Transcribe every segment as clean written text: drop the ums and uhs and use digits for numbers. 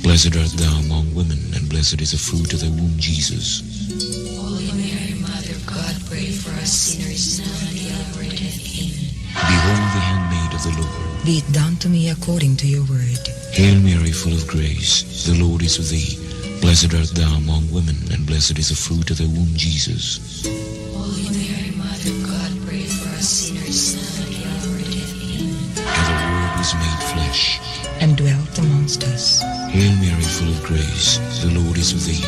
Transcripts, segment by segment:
Blessed art thou among women, and blessed is the fruit of thy womb, Jesus. Holy Mary, Mother of God, pray for us sinners now and at the hour of death. Amen. Behold the handmaid of the Lord. Be it done to me according to your word. Hail Mary, full of grace, the Lord is with thee. Blessed art thou among women, and blessed is the fruit of thy womb, Jesus. Holy Mary, Mother of God, pray for us sinners now and at the hour of death. Amen. And the Word was made flesh, and dwelt amongst us. Hail Mary, full of grace, the Lord is with thee.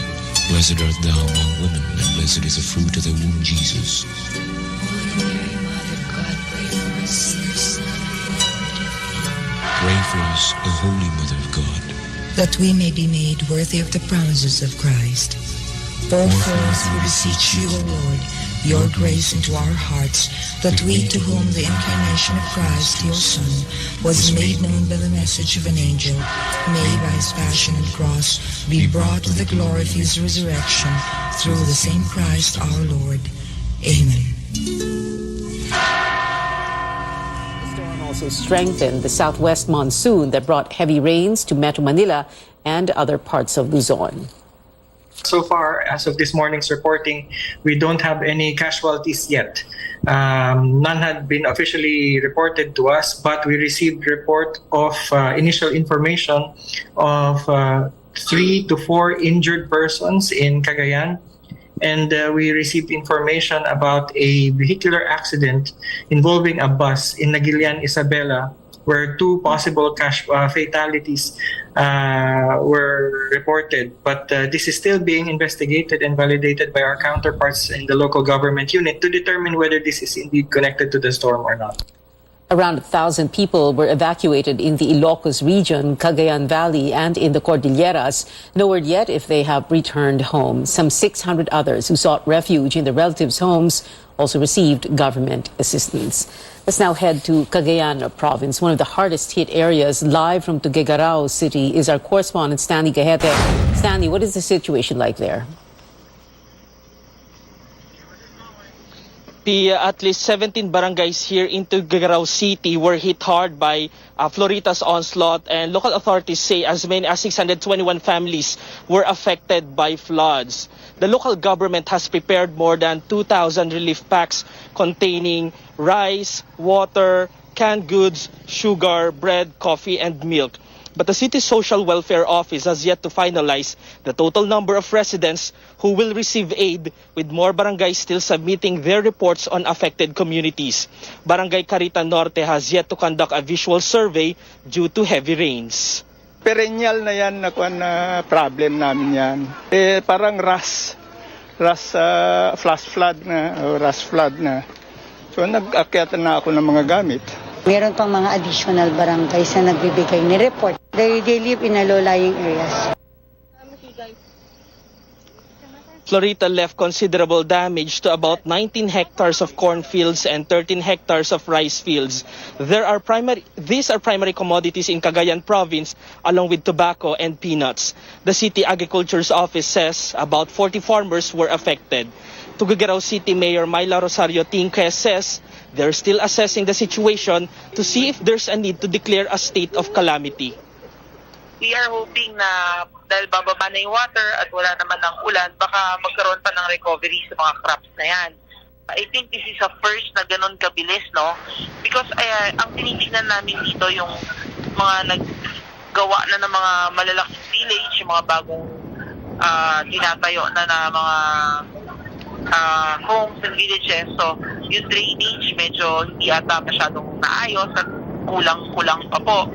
Blessed art thou among women, and blessed is the fruit of thy womb, Jesus. Holy Mary, Mother of God, pray for us sinners now and at the hour of death. Amen. Pray for us, O Holy Mother of God, that we may be made worthy of the promises of Christ. Pour forth, we beseech you, O Lord, your grace into our hearts, that we, to whom the incarnation of Christ, your Son, was made known by the message of an angel, may by his passion and cross be brought to the glory of his resurrection, through the same Christ our Lord. Amen. The storm also strengthened the southwest monsoon that brought heavy rains to Metro Manila and other parts of Luzon. So far, as of this morning's reporting, we don't have any casualties yet. None had been officially reported to us, but we received report of initial information of 3 to 4 injured persons in Cagayan. And we received information about a vehicular accident involving a bus in Nagilian, Isabela, where 2 possible fatalities were reported. But this is still being investigated and validated by our counterparts in the local government unit to determine whether this is indeed connected to the storm or not. Around 1,000 people were evacuated in the Ilocos region, Cagayan Valley, and in the Cordilleras. No word yet if they have returned home. Some 600 others who sought refuge in their relatives' homes also received government assistance. Let's now head to Cagayan province, one of the hardest hit areas. Live from Tuguegarao City is our correspondent, Stanley Gahete. Stanley, what is the situation like there? At least 17 barangays here in Tuguegarao City were hit hard by Florita's onslaught, and local authorities say as many as 621 families were affected by floods. The local government has prepared more than 2,000 relief packs containing rice, water, canned goods, sugar, bread, coffee, and milk. But the city's social welfare office has yet to finalize the total number of residents who will receive aid, with more barangays still submitting their reports on affected communities. Barangay Carita Norte has yet to conduct a visual survey due to heavy rains. Perennial na yan na problem namin yan. Parang flash flood na, o rush flood na. So nag-akyatan na ako ng mga gamit. Meron pang mga additional barangays na nagbibigay ni report. They live in a low-lying areas. Florita left considerable damage to about 19 hectares of cornfields and 13 hectares of rice fields. These are primary commodities in Cagayan province, along with tobacco and peanuts. The city agriculture's office says about 40 farmers were affected. Tuguegarao City Mayor Myla Rosario Tinques says they're still assessing the situation to see if there's a need to declare a state of calamity. We are hoping na dahil bababa na yung water at wala naman ng ulan, baka magkaroon pa ng recovery sa mga crops na yan. I think this is a first na ganun kabilis, no? Because ang tinitingnan namin dito yung mga naggawa na ng mga malalaking village, yung mga bagong tinatayo na mga homes and villages. So, yung drainage medyo hindi ata masyadong naayos at kulang-kulang pa po.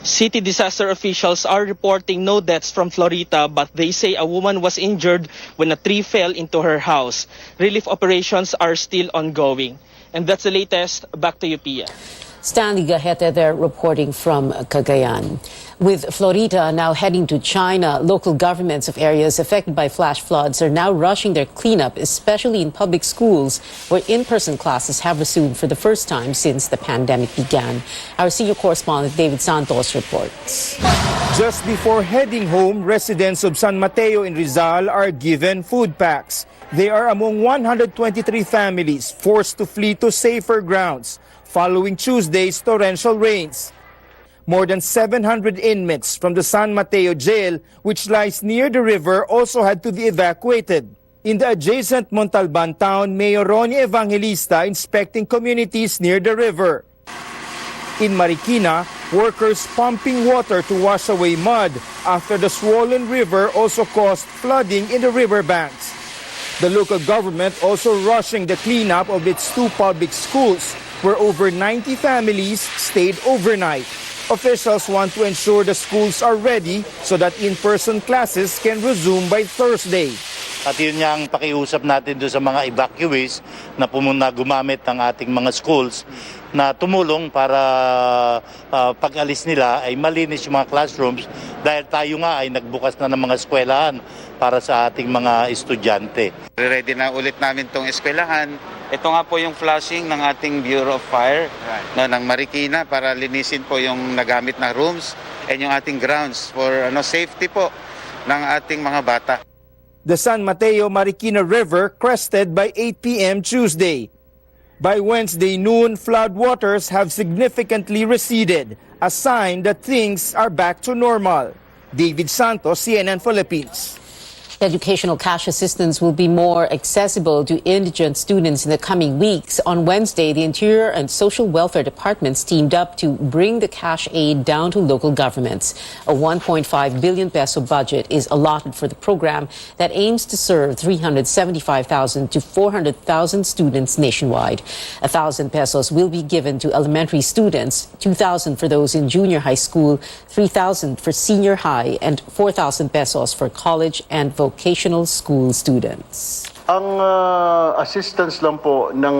City disaster officials are reporting no deaths from Florita, but they say a woman was injured when a tree fell into her house. Relief operations are still ongoing. And that's the latest. Back to you, Pia. Stanley Gahete there reporting from Cagayan. With Florita now heading to China, local governments of areas affected by flash floods are now rushing their cleanup, especially in public schools where in-person classes have resumed for the first time since the pandemic began. Our senior correspondent David Santos reports. Just before heading home, residents of San Mateo in Rizal are given food packs. They are among 123 families forced to flee to safer grounds following Tuesday's torrential rains. More than 700 inmates from the San Mateo jail, which lies near the river, also had to be evacuated. In the adjacent Montalban town, Mayor Ronnie Evangelista inspecting communities near the river. In Marikina, workers pumping water to wash away mud after the swollen river also caused flooding in the riverbanks. The local government also rushing the cleanup of its 2 public schools, where over 90 families stayed overnight. Officials want to ensure the schools are ready so that in-person classes can resume by Thursday. At yun yung pakiusap natin doon sa mga evacuees na gumamit ng ating mga schools na tumulong para pag-alis nila ay malinis yung mga classrooms dahil tayo nga ay nagbukas na ng mga eskwelahan para sa ating mga estudyante. Ready na ulit namin itong eskwelahan. Ito nga po yung flushing ng ating Bureau of Fire ng Marikina para linisin po yung nagamit na rooms and yung ating grounds for safety po ng ating mga bata. The San Mateo Marikina River crested by 8 p.m. Tuesday. By Wednesday noon, floodwaters have significantly receded, a sign that things are back to normal. David Santos, CNN Philippines. Educational cash assistance will be more accessible to indigent students in the coming weeks. On Wednesday, the Interior and Social Welfare Departments teamed up to bring the cash aid down to local governments. A 1.5 billion peso budget is allotted for the program that aims to serve 375,000 to 400,000 students nationwide. 1,000 pesos will be given to elementary students, 2,000 for those in junior high school, 3,000 for senior high, and 4,000 pesos for college and vocational school students. Ang assistance lang po ng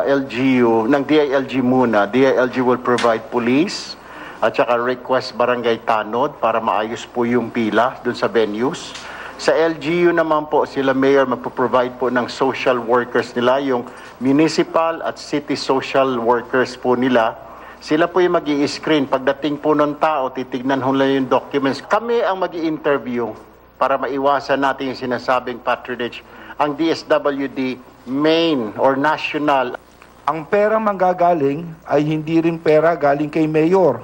LGU, ng DILG muna. DILG will provide police at saka request barangay tanod para maayos po yung pila dun sa venues. Sa LGU naman po, sila mayor magpo-provide po ng social workers nila, yung municipal at city social workers po nila. Sila po yung mag-i-screen. Pagdating po ng tao, titignan ho lang yung documents. Kami ang mag-i-interview para maiwasan natin yung sinasabing patronage. Ang DSWD, main or national. Ang pera manggagaling ay hindi rin pera galing kay mayor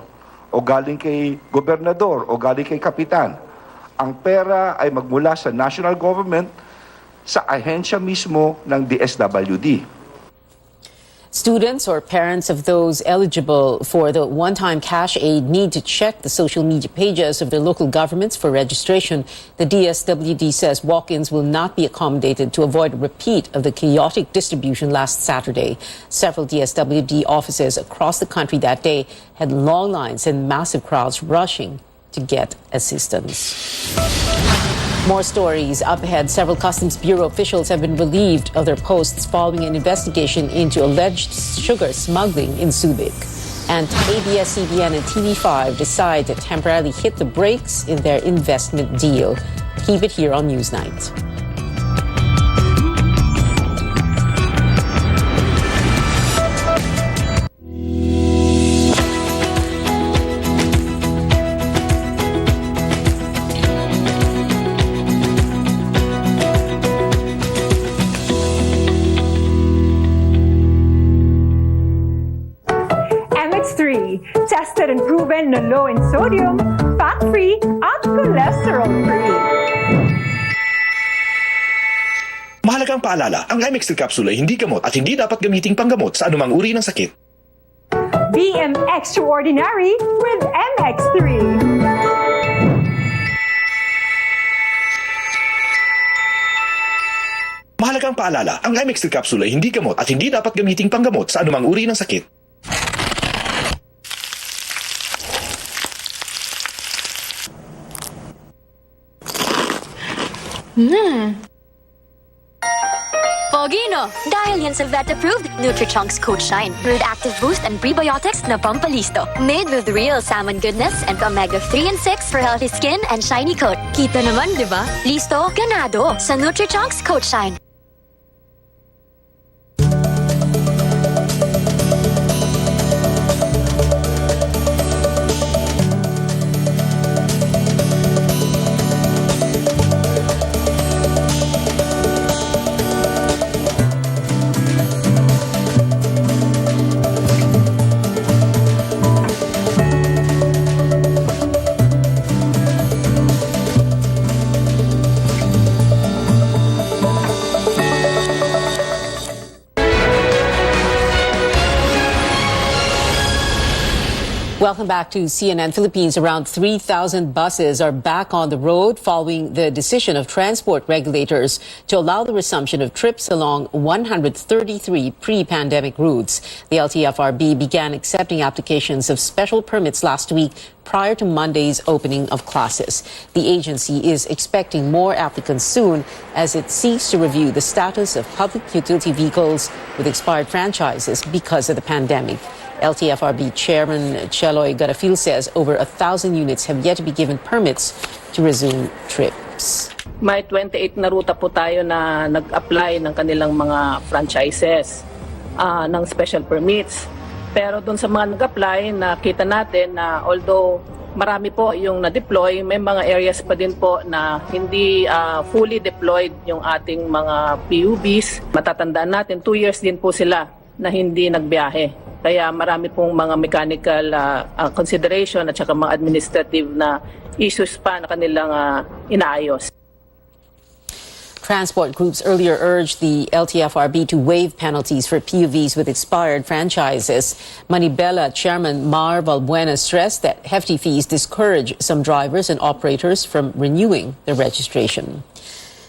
o galing kay gobernador o galing kay kapitan. Ang pera ay magmula sa national government sa ahensya mismo ng DSWD. Students or parents of those eligible for the one-time cash aid need to check the social media pages of their local governments for registration. The DSWD says walk-ins will not be accommodated to avoid a repeat of the chaotic distribution last Saturday. Several DSWD offices across the country that day had long lines and massive crowds rushing to get assistance. More stories up ahead. Several Customs Bureau officials have been relieved of their posts following an investigation into alleged sugar smuggling in Subic. And ABS-CBN and TV5 decide to temporarily hit the brakes in their investment deal. Keep it here on Newsnight. Tested and proven na low in sodium, fat-free, at cholesterol-free. Mahalagang paalala, ang MX3 capsule ay hindi gamot at hindi dapat gamiting panggamot sa anumang uri ng sakit. BM Extraordinary with MX3. Mahalagang paalala, ang MX3 capsule ay hindi gamot at hindi dapat gamiting panggamot sa anumang uri ng sakit. Pogino! Dahil yan sa vet-approved Nutri-Chunks Coat Shine. With active boost and prebiotics na pampalisto. Made with real salmon goodness and omega-3 and 6 for healthy skin and shiny coat. Kita naman, di ba? Listo, ganado sa Nutri-Chunks Coat Shine. Welcome back to CNN Philippines. Around 3,000 buses are back on the road following the decision of transport regulators to allow the resumption of trips along 133 pre-pandemic routes. The LTFRB began accepting applications of special permits last week prior to Monday's opening of classes. The agency is expecting more applicants soon as it seeks to review the status of public utility vehicles with expired franchises because of the pandemic. LTFRB Chairman Cheloy Garafil says over 1,000 units have yet to be given permits to resume trips. May 28 na ruta po tayo na nag-apply ng kanilang mga franchises ng special permits. Pero doon sa mga nag-apply, nakita natin na although marami po yung na-deploy, may mga areas pa din po na hindi fully deployed yung ating mga PUBs. Matatandaan natin, 2 years din po sila na hindi nagbiyahe. Kaya marami pong mga mechanical consideration at saka mga administrative na issues pa na kanilang inaayos. Transport groups earlier urged the LTFRB to waive penalties for PUVs with expired franchises. Manibela Chairman Mar Valbuena stressed that hefty fees discourage some drivers and operators from renewing their registration.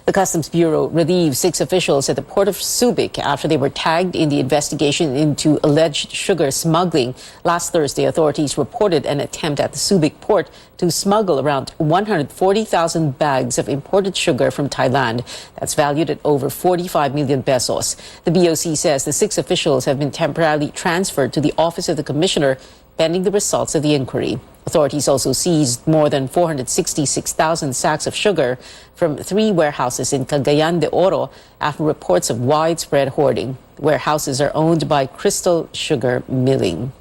The Customs Bureau relieved 6 officials at the port of Subic after they were tagged in the investigation into alleged sugar smuggling. Last Thursday, authorities reported an attempt at the Subic port to smuggle around 140,000 bags of imported sugar from Thailand. That's valued at over 45 million pesos. The BOC says the 6 officials have been temporarily transferred to the Office of the Commissioner pending the results of the inquiry. Authorities also seized more than 466,000 sacks of sugar from 3 warehouses in Cagayan de Oro after reports of widespread hoarding. Warehouses are owned by Crystal Sugar Milling.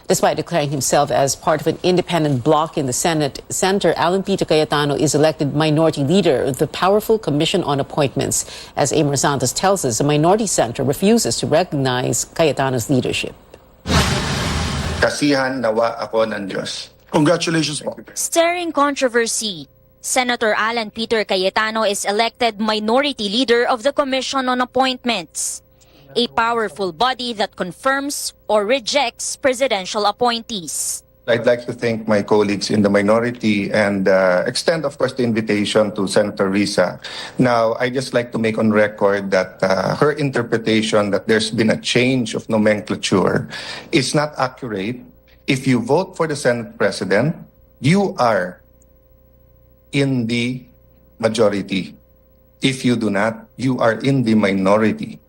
Despite declaring himself as part of an independent bloc in the Senate, Senator Alan Peter Cayetano is elected minority leader of the powerful Commission on Appointments. As Amor Santos tells us, the minority senator refuses to recognize Cayetano's leadership. Kasihan nawa ako ng Diyos. Congratulations po. Stirring controversy. Senator Alan Peter Cayetano is elected minority leader of the Commission on Appointments, a powerful body that confirms or rejects presidential appointees. I'd like to thank my colleagues in the minority and extend, of course, the invitation to Senator Risa. Now, I just like to make on record that her interpretation that there's been a change of nomenclature is not accurate. If you vote for the Senate President, you are in the majority. If you do not, you are in the minority.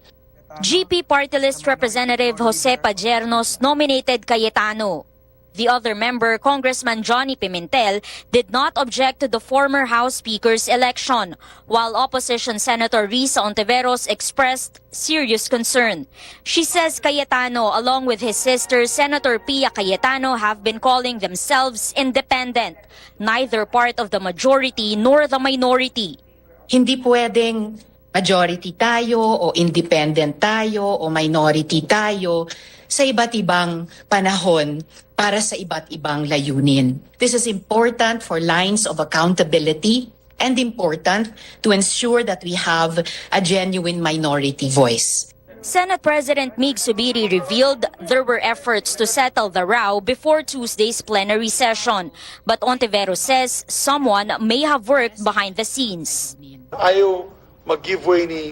GP Party List Representative Jose Pajernos nominated Cayetano. The other member, Congressman Johnny Pimentel, did not object to the former House Speaker's election, while opposition Senator Risa Ontiveros expressed serious concern. She says Cayetano, along with his sister Senator Pia Cayetano, have been calling themselves independent, neither part of the majority nor the minority. Hindi pwedeng majority tayo o independent tayo o minority tayo sa iba't ibang panahon para sa iba't ibang layunin. This is important for lines of accountability and important to ensure that we have a genuine minority voice. Senate President Mig Zubiri revealed there were efforts to settle the row before Tuesday's plenary session, but Ontiveros says someone may have worked behind the scenes. Ayaw mag-giveaway ni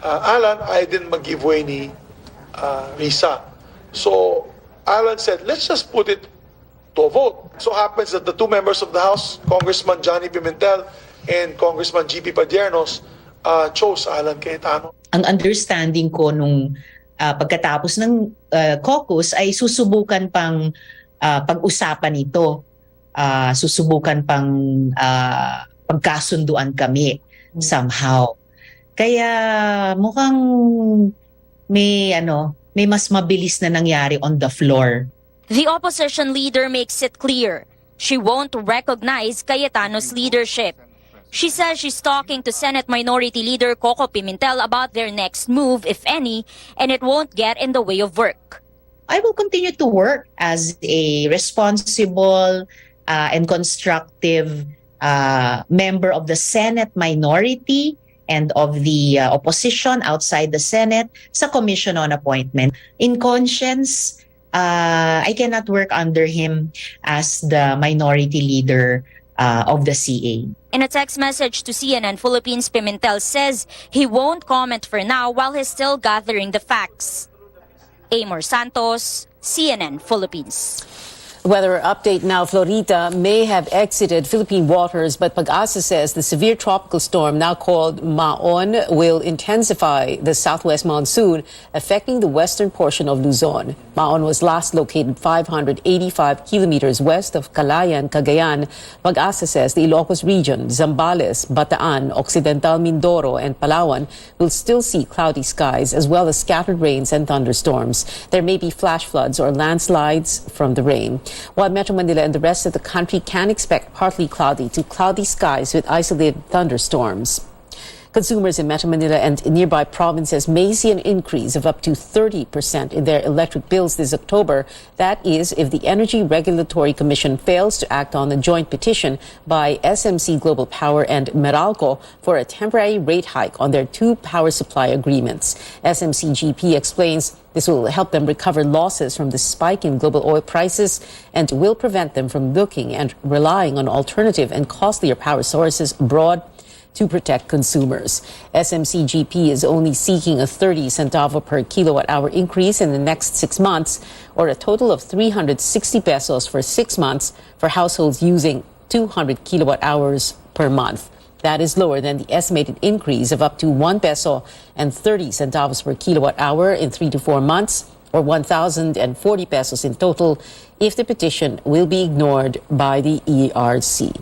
Alan, ayaw din mag-giveaway ni Risa. So Alan said, let's just put it to a vote. So happens that the 2 members of the House, Congressman Johnny Pimentel and Congressman GP Padiernos, chose Alan Cayetano. Ang understanding ko nung pagkatapos ng caucus ay susubukan pang pag-usapan ito. Susubukan pang pagkasunduan kami somehow. Kaya mukhang may mas mabilis na nangyari on the floor. The opposition leader makes it clear she won't recognize Cayetano's leadership. She says she's talking to Senate Minority Leader Coco Pimentel about their next move, if any, and it won't get in the way of work. I will continue to work as a responsible and constructive member of the Senate minority and of the opposition outside the Senate sa Commission on Appointment. In conscience, I cannot work under him as the minority leader of the CA. In a text message to CNN Philippines, Pimentel says he won't comment for now while he's still gathering the facts. Amor Santos, CNN Philippines. Weather update now. Florida may have exited Philippine waters, but Pag-asa says the severe tropical storm, now called Maon, will intensify the southwest monsoon, affecting the western portion of Luzon. Maon was last located 585 kilometers west of Calayan, Cagayan. Pag-asa says the Ilocos region, Zambales, Bataan, Occidental Mindoro, and Palawan will still see cloudy skies as well as scattered rains and thunderstorms. There may be flash floods or landslides from the rain. While Metro Manila and the rest of the country can expect partly cloudy to cloudy skies with isolated thunderstorms. Consumers in Metro Manila and nearby provinces may see an increase of up to 30% in their electric bills this October. That is, if the Energy Regulatory Commission fails to act on the joint petition by SMC Global Power and Meralco for a temporary rate hike on their two power supply agreements. SMC GP explains this will help them recover losses from the spike in global oil prices and will prevent them from looking and relying on alternative and costlier power sources abroad to protect consumers. SMC-GP is only seeking a 30 centavo per kilowatt-hour increase in the next 6 months, or a total of 360 pesos for 6 months for households using 200 kilowatt-hours per month. That is lower than the estimated increase of up to 1 peso and 30 centavos per kilowatt-hour in 3 to 4 months, or 1,040 pesos in total, if the petition will be ignored by the ERC.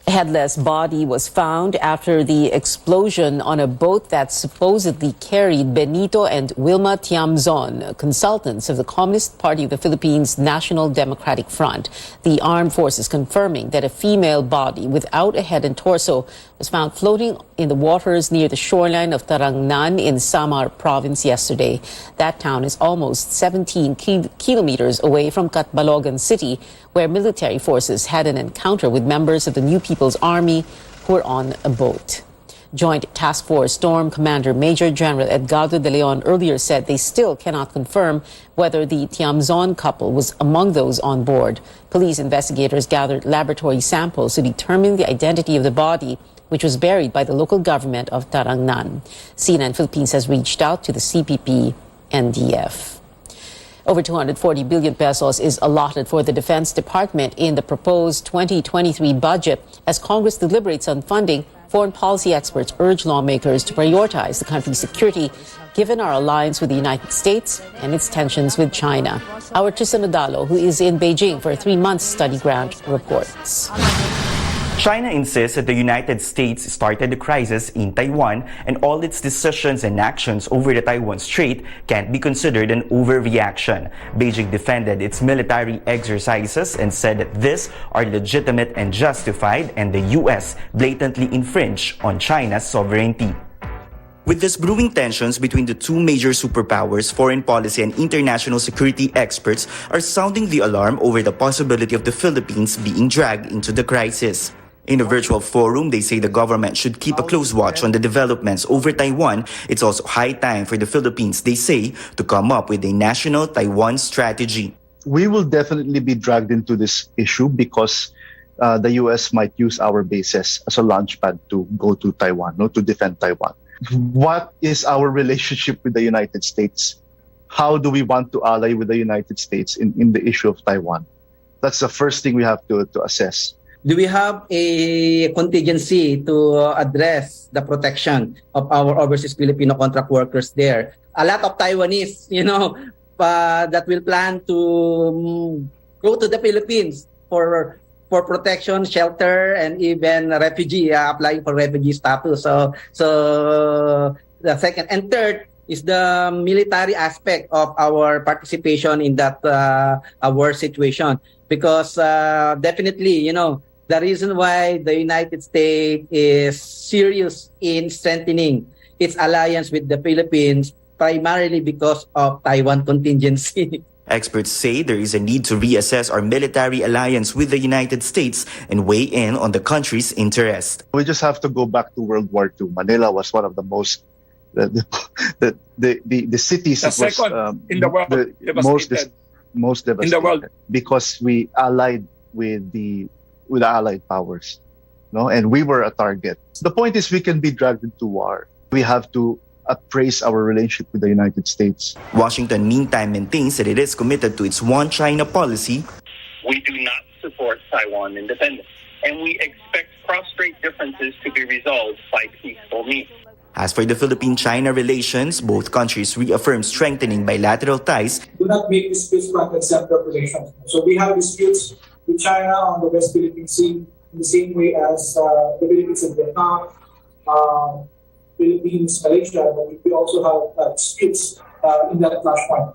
A headless body was found after the explosion on a boat that supposedly carried Benito and Wilma Tiamzon, consultants of the Communist Party of the Philippines National Democratic Front. The armed forces confirming that a female body without a head and torso was found floating in the waters near the shoreline of Tarangnan in Samar province yesterday. That town is almost 17 kilometers away from Catbalogan City, where military forces had an encounter with members of the New People's Army who were on a boat. Joint Task Force Storm Commander Major General Edgardo de Leon earlier said they still cannot confirm whether the Tiamzon couple was among those on board. Police investigators gathered laboratory samples to determine the identity of the body, which was buried by the local government of Tarangnan. CNN Philippines has reached out to the CPP NDF. Over 240 billion pesos is allotted for the Defense Department in the proposed 2023 budget. As Congress deliberates on funding, foreign policy experts urge lawmakers to prioritize the country's security, given our alliance with the United States and its tensions with China. Our Tristan Odalo, who is in Beijing for a 3-month study grant, reports. China insists that the United States started the crisis in Taiwan, and all its decisions and actions over the Taiwan Strait can't be considered an overreaction. Beijing defended its military exercises and said that these are legitimate and justified, and the U.S. blatantly infringed on China's sovereignty. With these brewing tensions between the two major superpowers, foreign policy and international security experts are sounding the alarm over the possibility of the Philippines being dragged into the crisis. In a virtual forum, they say the government should keep a close watch on the developments over Taiwan. It's also high time for the Philippines, they say, to come up with a national Taiwan strategy. We will definitely be dragged into this issue because the U.S. might use our bases as a launchpad to go to Taiwan, to defend Taiwan. What is our relationship with the United States? How do we want to ally with the United States in the issue of Taiwan? That's the first thing we have to assess. Do we have a contingency to address the protection of our overseas Filipino contract workers there? A lot of Taiwanese, that will plan to go to the Philippines for protection, shelter, and even refugee, applying for refugee status. So the second and third is the military aspect of our participation in that war situation. Because definitely, the reason why the United States is serious in strengthening its alliance with the Philippines primarily because of Taiwan contingency. Experts say there is a need to reassess our military alliance with the United States and weigh in on the country's interest. We just have to go back to World War II. Manila was one of the most the cities The that was second in the world most devastated in the world, because we allied with the allied powers, no, and we were a target. The point is we can be dragged into war. We have to appraise our relationship with the United States. Washington, meantime, maintains that it is committed to its One China policy. We do not support Taiwan independence, and we expect prostrate differences to be resolved by peaceful means. As for the Philippine-China relations, both countries reaffirm strengthening bilateral ties. Do not make disputes front and center of relations. So we have disputes with China on the West Philippine Sea in the same way as the Philippines and Vietnam, Philippines, Malaysia, but we also have disputes in that flashpoint.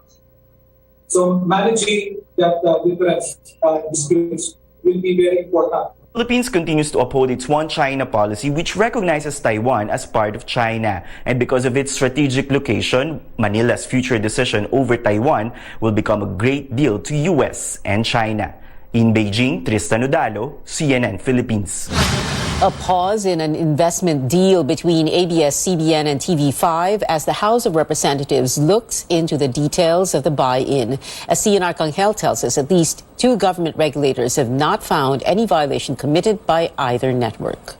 So managing that different disputes will be very important. Philippines continues to uphold its One China policy, which recognizes Taiwan as part of China. And because of its strategic location, Manila's future decision over Taiwan will become a great deal to US and China. In Beijing, Tristan Udalo, CNN Philippines. A pause in an investment deal between ABS-CBN and TV5 as the House of Representatives looks into the details of the buy-in. As CNR Kanghel tells us, at least 2 government regulators have not found any violation committed by either network.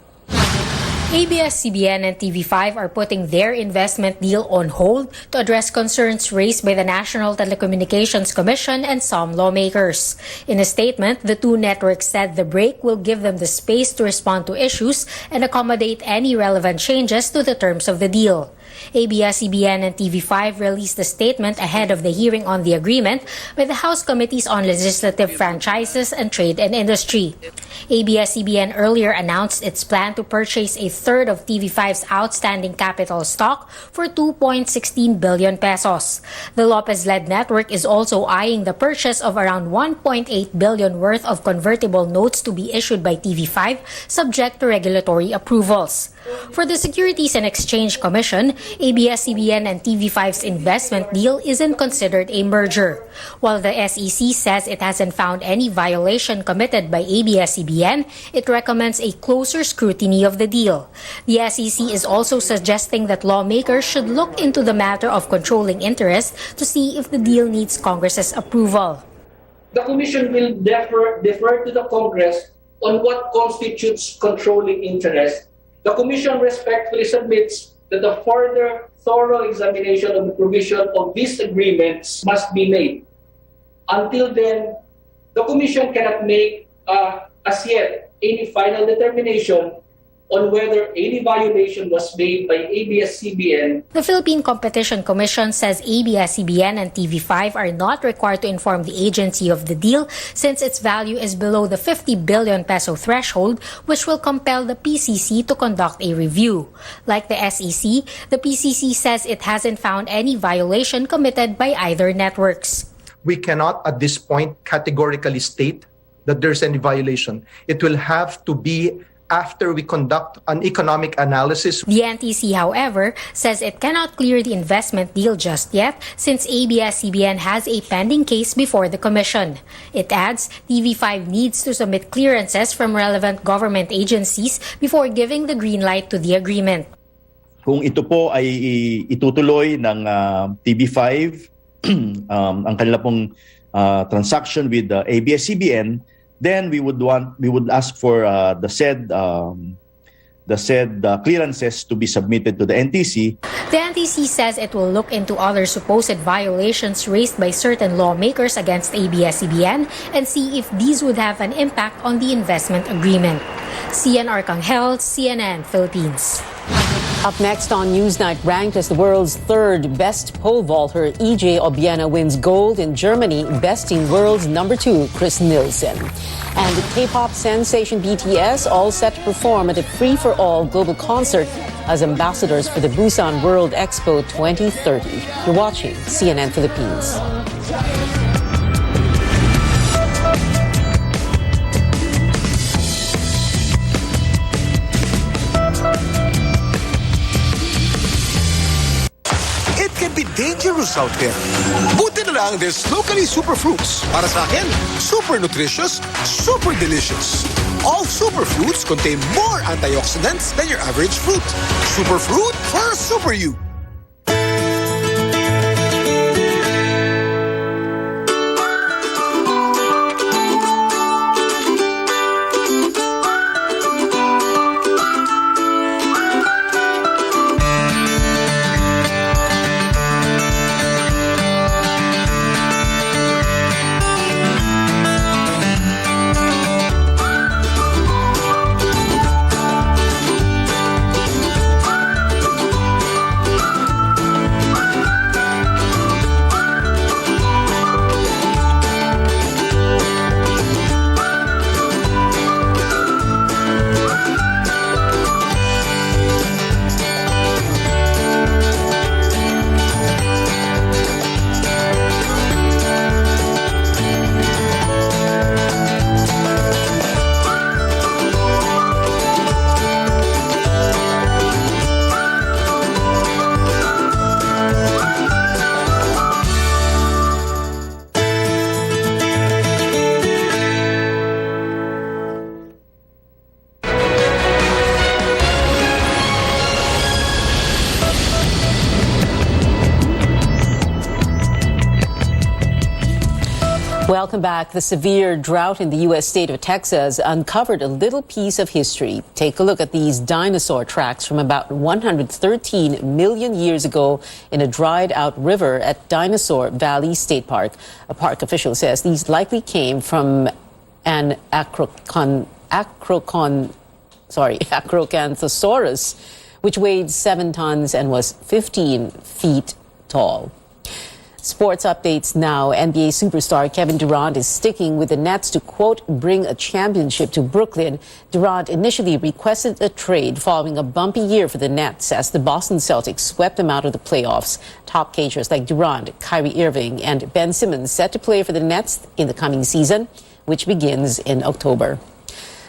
ABS-CBN and TV5 are putting their investment deal on hold to address concerns raised by the National Telecommunications Commission and some lawmakers. In a statement, the 2 networks said the break will give them the space to respond to issues and accommodate any relevant changes to the terms of the deal. ABS-CBN and TV5 released a statement ahead of the hearing on the agreement by the House Committees on Legislative Franchises and Trade and Industry. ABS-CBN earlier announced its plan to purchase a third of TV5's outstanding capital stock for 2.16 billion pesos. The Lopez-led network is also eyeing the purchase of around 1.8 billion worth of convertible notes to be issued by TV5 subject to regulatory approvals. For the Securities and Exchange Commission, ABS-CBN and TV5's investment deal isn't considered a merger. While the SEC says it hasn't found any violation committed by ABS-CBN, it recommends a closer scrutiny of the deal. The SEC is also suggesting that lawmakers should look into the matter of controlling interest to see if the deal needs Congress's approval. The Commission will defer to the Congress on what constitutes controlling interest. The Commission respectfully submits that a further thorough examination of the provision of these agreements must be made. Until then, the Commission cannot make, as yet, any final determination on whether any violation was made by ABS-CBN. The Philippine Competition Commission says ABS-CBN and TV5 are not required to inform the agency of the deal since its value is below the 50 billion peso threshold, which will compel the PCC to conduct a review. Like the SEC, the PCC says it hasn't found any violation committed by either networks. We cannot at this point categorically state that there's any violation. It will have to be after we conduct an economic analysis. The NTC, however, says it cannot clear the investment deal just yet since ABS-CBN has a pending case before the Commission. It adds TV5 needs to submit clearances from relevant government agencies before giving the green light to the agreement. Kung ito po ay itutuloy ng TV5, ang kanila pong transaction with ABS-CBN, then we would ask for the said clearances to be submitted to the NTC. The NTC says it will look into other supposed violations raised by certain lawmakers against ABS-CBN and see if these would have an impact on the investment agreement. CNR Kanghel, CNN Philippines. Up next on Newsnight, ranked as the world's 3rd best pole vaulter, EJ Obiena wins gold in Germany, besting world's number 2, Chris Nielsen. And K-pop sensation BTS all set to perform at a free-for-all global concert as ambassadors for the Busan World Expo 2030. You're watching CNN Philippines. be dangerous out there. Buti na lang there's locally superfruits. Para sa akin, super nutritious, super delicious. All superfruits contain more antioxidants than your average fruit. Superfruit for super you. Welcome back. The severe drought in the U.S. state of Texas uncovered a little piece of history. Take a look at these dinosaur tracks from about 113 million years ago in a dried-out river at Dinosaur Valley State Park. A park official says these likely came from an Acrocanthosaurus, which weighed 7 tons and was 15 feet tall. Sports updates now. NBA superstar Kevin Durant is sticking with the Nets to, quote, bring a championship to Brooklyn. Durant initially requested a trade following a bumpy year for the Nets as the Boston Celtics swept them out of the playoffs. Top cagers like Durant, Kyrie Irving, and Ben Simmons set to play for the Nets in the coming season, which begins in October.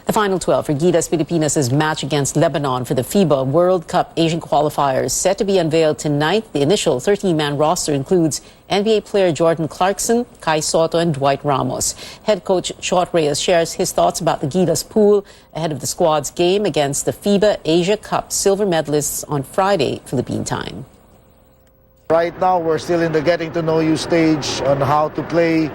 The final 12 for Gilas Pilipinas' match against Lebanon for the FIBA World Cup Asian qualifiers set to be unveiled tonight. The initial 13-man roster includes NBA player Jordan Clarkson, Kai Soto, and Dwight Ramos. Head coach Shot Reyes shares his thoughts about the Gilas pool ahead of the squad's game against the FIBA Asia Cup silver medalists on Friday, Philippine time. Right now, we're still in the getting to know you stage on how to play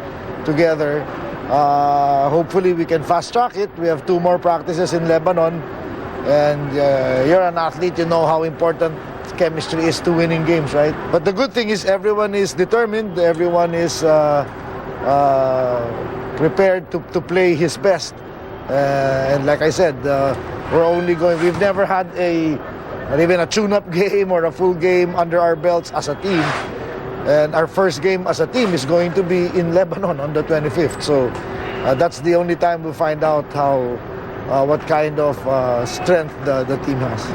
together. Hopefully we can fast track it. We have 2 more practices in Lebanon, and you're an athlete, you know how important chemistry is to winning games, right? But the good thing is everyone is determined, everyone is prepared to play his best, and like I said, we've never had even a tune-up game or a full game under our belts as a team. And our first game as a team is going to be in Lebanon on the 25th. So that's the only time we'll find out what kind of strength the team has.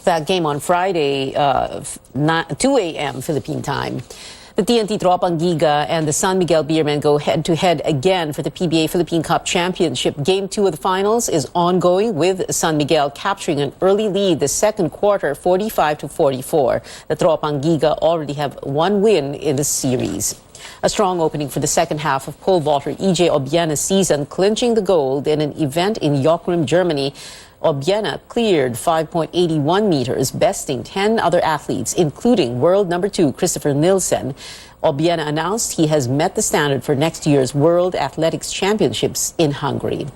That game on Friday, 2 a.m. Philippine time. The TNT Tropang Giga and the San Miguel Beermen go head-to-head again for the PBA Philippine Cup Championship. Game 2 of the finals is ongoing with San Miguel capturing an early lead the second quarter, 45-44. The Tropang Giga already have 1 win in the series. A strong opening for the second half of pole vaulter E.J. Obiena's season, clinching the gold in an event in Jokkmokk, Germany. Obiena cleared 5.81 meters, besting 10 other athletes, including world number 2 Christopher Nielsen. Obiena announced he has met the standard for next year's World Athletics Championships in Hungary.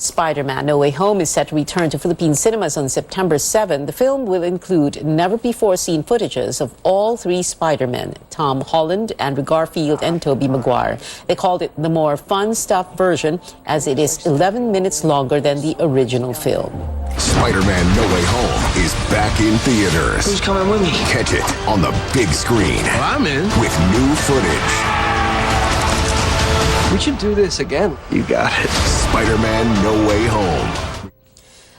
Spider-Man No Way Home is set to return to Philippine cinemas on September 7. The film will include never-before-seen footages of all 3 Spider-Men, Tom Holland, Andrew Garfield, and Tobey Maguire. They called it the more fun-stuff version as it is 11 minutes longer than the original film. Spider-Man No Way Home is back in theaters. Who's coming with me? Catch it on the big screen. Well, I'm in. With new footage. We should do this again. You got it. Spider-Man No Way Home.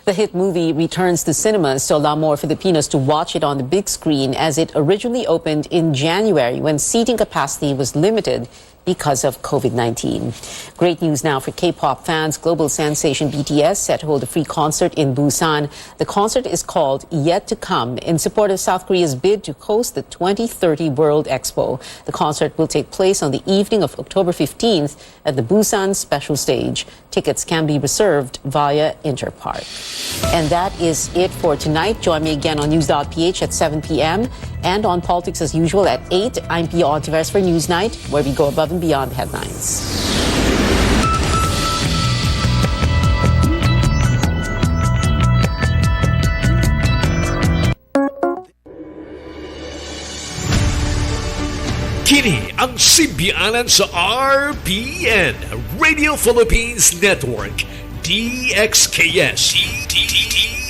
The hit movie returns to cinemas to allow more Filipinos to watch it on the big screen, as it originally opened in January when seating capacity was limited because of COVID-19. Great news now for K-pop fans. Global sensation BTS set to hold a free concert in Busan. The concert is called Yet to Come in support of South Korea's bid to host the 2030 World Expo. The concert will take place on the evening of October 15th at the Busan Special Stage. Tickets can be reserved via Interpark. And that is it for tonight. Join me again on News.ph at 7 p.m. and on Politics as usual at 8. I'm Pia Ontiveros for Newsnight, where we go above and beyond the headlines. Kini ang simbianan sa RPN, Radio Philippines Network, DXKS.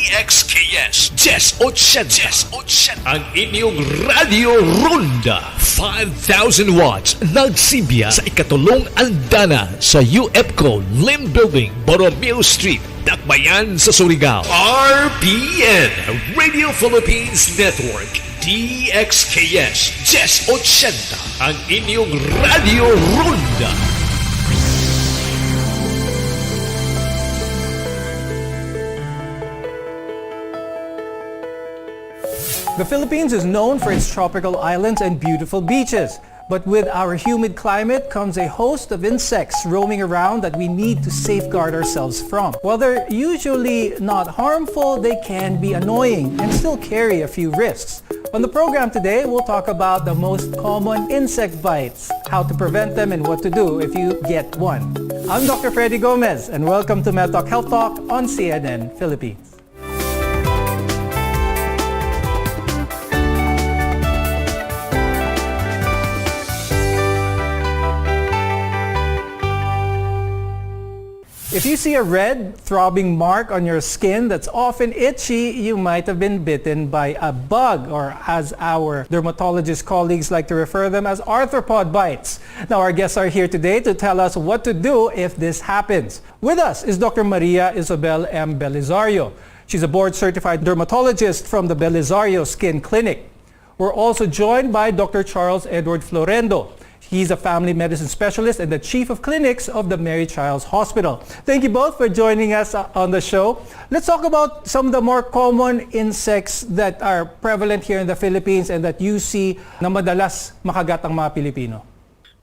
DXKS 1080. Ang inyong Radio Ronda. 5,000 watts. Nagsimbiya sa ikatulong andana sa UFCO Lim Building, Borromeo Street, Dakbayan sa Surigao. RPN, Radio Philippines Network, DXKS 1080. Ang inyong Radio Ronda. The Philippines is known for its tropical islands and beautiful beaches. But with our humid climate comes a host of insects roaming around that we need to safeguard ourselves from. While they're usually not harmful, they can be annoying and still carry a few risks. On the program today, we'll talk about the most common insect bites, how to prevent them, and what to do if you get one. I'm Dr. Freddy Gomez, and welcome to MedTalk Health Talk on CNN Philippines. If you see a red, throbbing mark on your skin that's often itchy, you might have been bitten by a bug, or as our dermatologist colleagues like to refer them as arthropod bites. Now, our guests are here today to tell us what to do if this happens. With us is Dr. Maria Isabel M. Belisario. She's a board-certified dermatologist from the Belisario Skin Clinic. We're also joined by Dr. Charles Edward Florendo. He's a family medicine specialist and the chief of clinics of the Mary Child's Hospital. Thank you both for joining us on the show. Let's talk about some of the more common insects that are prevalent here in the Philippines and that you see na madalas makagat ang mga Pilipino.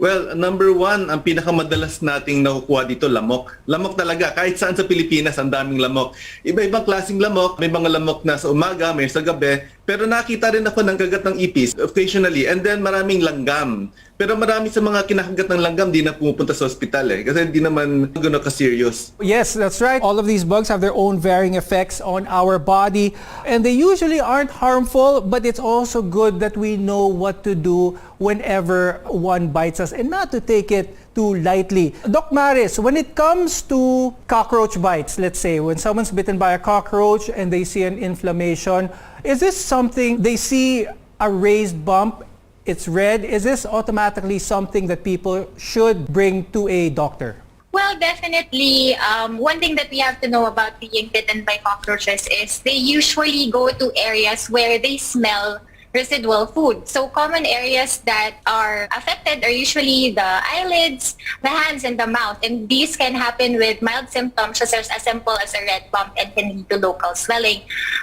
Well, number one, ang pinakamadalas nating nakukuha dito, lamok. Lamok talaga. Kahit saan sa Pilipinas, ang daming lamok. Iba-ibang klaseng lamok. May mga lamok na sa umaga, may sa gabi. Pero nakita rin ako ng kagat ng ipis occasionally. And then maraming langgam. Pero marami sa mga kinakagat ng langgam di na pumupunta sa ospital kasi di naman gano'n ka-serious. Yes, that's right. All of these bugs have their own varying effects on our body. And they usually aren't harmful, but it's also good that we know what to do whenever one bites us and not to take it too lightly. Doc Maris, when it comes to cockroach bites, let's say, when someone's bitten by a cockroach and they see an inflammation, is this something they see a raised bump? It's red. Is this automatically something that people should bring to a doctor? Well, definitely. One thing that we have to know about being bitten by cockroaches is they usually go to areas where they smell residual food. So common areas that are affected are usually the eyelids, the hands, and the mouth. And these can happen with mild symptoms such as simple as a red bump and can lead to local swelling.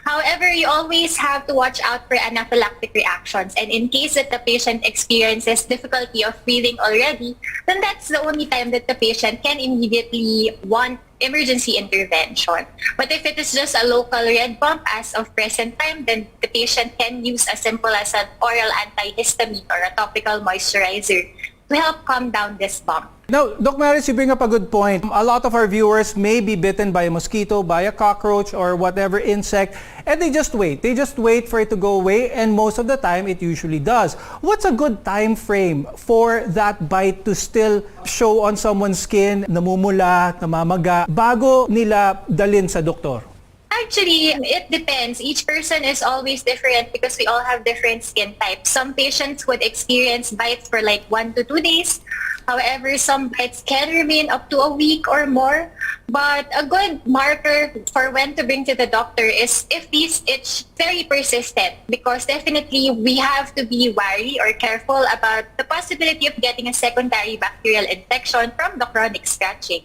However, you always have to watch out for anaphylactic reactions. And in case that the patient experiences difficulty of breathing already, then that's the only time that the patient can immediately want emergency intervention. But if it is just a local red bump as of present time, then the patient can use as simple as an oral antihistamine or a topical moisturizer to help calm down this bump. Now, Doc Maris, you bring up a good point. A lot of our viewers may be bitten by a mosquito, by a cockroach, or whatever insect, and they just wait. They just wait for it to go away, and most of the time, it usually does. What's a good time frame for that bite to still show on someone's skin, namumula, namamaga, bago nila dalhin sa doktor? Actually, it depends. Each person is always different because we all have different skin types. Some patients would experience bites for like 1 to 2 days. However, some bites can remain up to a week or more. But a good marker for when to bring to the doctor is if this itch very persistent, because definitely we have to be wary or careful about the possibility of getting a secondary bacterial infection from the chronic scratching.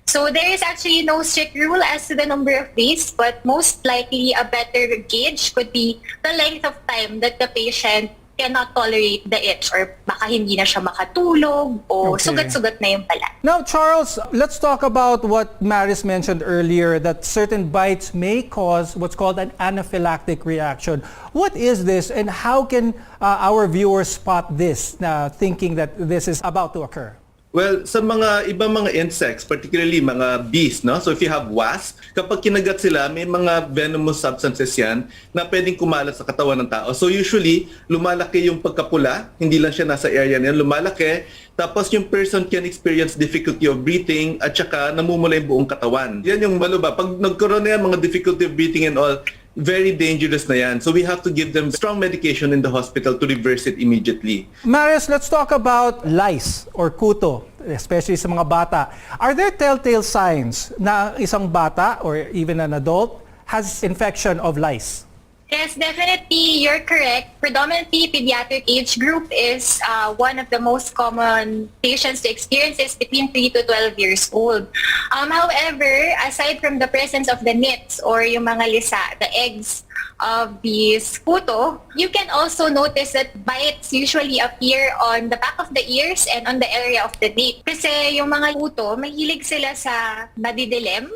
So there is actually no strict rule as to the number of days, but most likely a better gauge could be the length of time that the patient cannot tolerate the itch, or baka hindi na siya makatulog o sugat-sugat na yung balat. Now, Charles, let's talk about what Maris mentioned earlier, that certain bites may cause what's called an anaphylactic reaction. What is this, and how can our viewers spot this, thinking that this is about to occur? Well, sa mga ibang mga insects, particularly mga bees, no? So if you have wasp, kapag kinagat sila, may mga venomous substances yan na pwedeng kumalat sa katawan ng tao. So usually, lumalaki yung pagkapula, hindi lang siya nasa area niyan, lumalaki, tapos yung person can experience difficulty of breathing at saka namumula yung buong katawan. Yan yung maluba. Pag nagkaroon na yan, mga difficulty of breathing and all, very dangerous na yan. So we have to give them strong medication in the hospital to reverse it immediately. Maris, let's talk about lice or kuto, especially sa mga bata. Are there telltale signs na isang bata or even an adult has infection of lice? Yes, definitely, you're correct. Predominantly, pediatric age group is one of the most common patients to experience this between 3 to 12 years old. However, aside from the presence of the nits or yung mga lisa, the eggs of these kuto, you can also notice that bites usually appear on the back of the ears and on the area of the nape. Kasi yung mga kuto, mahilig sila sa madidilim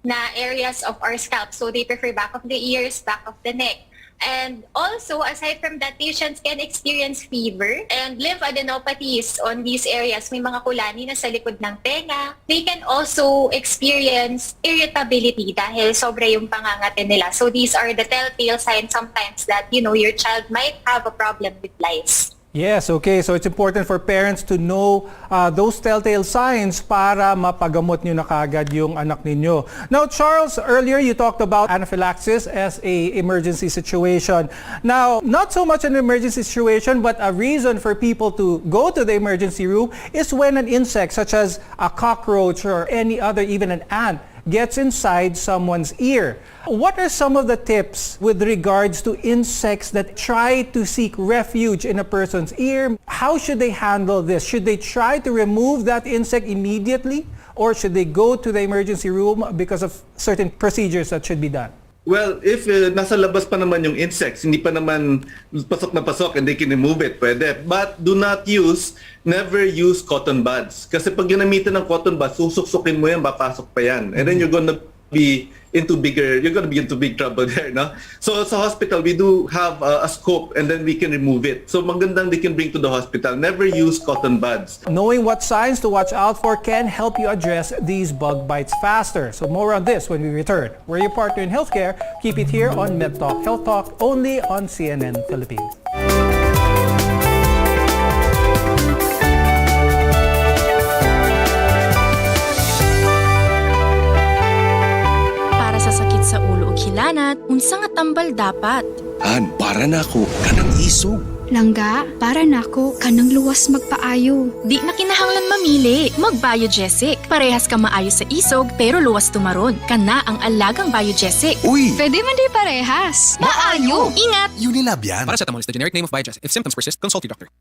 na areas of our scalp. So they prefer back of the ears, back of the neck. And also, aside from that, patients can experience fever and lymphadenopathies on these areas. May mga kulani na sa likod ng tenga. They can also experience irritability dahil sobra yung pangangate nila. So these are the telltale signs sometimes that, your child might have a problem with lice. Yes, okay. So it's important for parents to know those telltale signs para mapagamot nyo na kaagad yung anak ninyo. Now, Charles, earlier you talked about anaphylaxis as a emergency situation. Now, not so much an emergency situation, but a reason for people to go to the emergency room is when an insect such as a cockroach or any other, even an ant, gets inside someone's ear. What are some of the tips with regards to insects that try to seek refuge in a person's ear? How should they handle this? Should they try to remove that insect immediately, or should they go to the emergency room because of certain procedures that should be done? Well, if nasa labas pa naman yung insects, hindi pa naman pasok na pasok and they can remove it, pwede. But do not never use cotton buds. Kasi pag ginamitan ng cotton buds, susuksukin mo yan, papasok pa yan. And then you're gonna be into big trouble there, no? So sa hospital, we do have a scope and then we can remove it. So magandang they can bring to the hospital. Never use cotton buds. Knowing what signs to watch out for can help you address these bug bites faster. So more on this when we return. We're your partner in healthcare. Keep it here on MedTalk Health Talk, only on CNN Philippines. Sa ulo ug hilanat, unsa nga tambal dapat? Han, para nako kanang isog. Langga, para nako kanang luwas magpaayo. Di na kinahanglan mamili. Mag-Biogesic. Parehas ka maayo sa isog pero luwas tumaron. Kana ang alagang Biogesic. Uy! Pwede man di parehas. Maayo! Ingat! Unilab yan. Paracetamol is the generic name of Biogesic. If symptoms persist, consult your doctor.